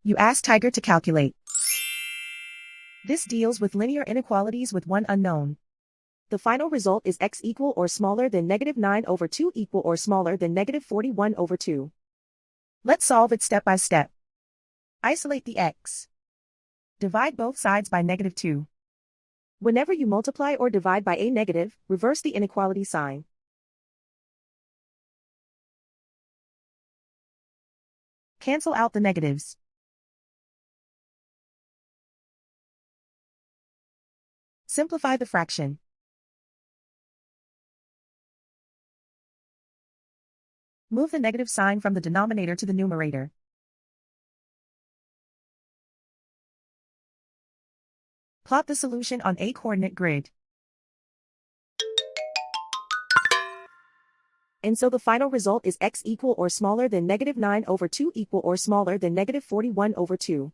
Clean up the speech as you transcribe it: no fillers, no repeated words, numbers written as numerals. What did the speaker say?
You ask Tiger to calculate. This deals with linear inequalities with one unknown. The final result is x equal or smaller than -9/2 equal or smaller than -41/2. Let's solve it step by step. Isolate the x. Divide both sides by -2. Whenever you multiply or divide by a negative, reverse the inequality sign. Cancel out the negatives. Simplify the fraction. Move the negative sign from the denominator to the numerator. Plot the solution on a coordinate grid. And so the final result is x equal or smaller than -9/2 equal or smaller than -41/2.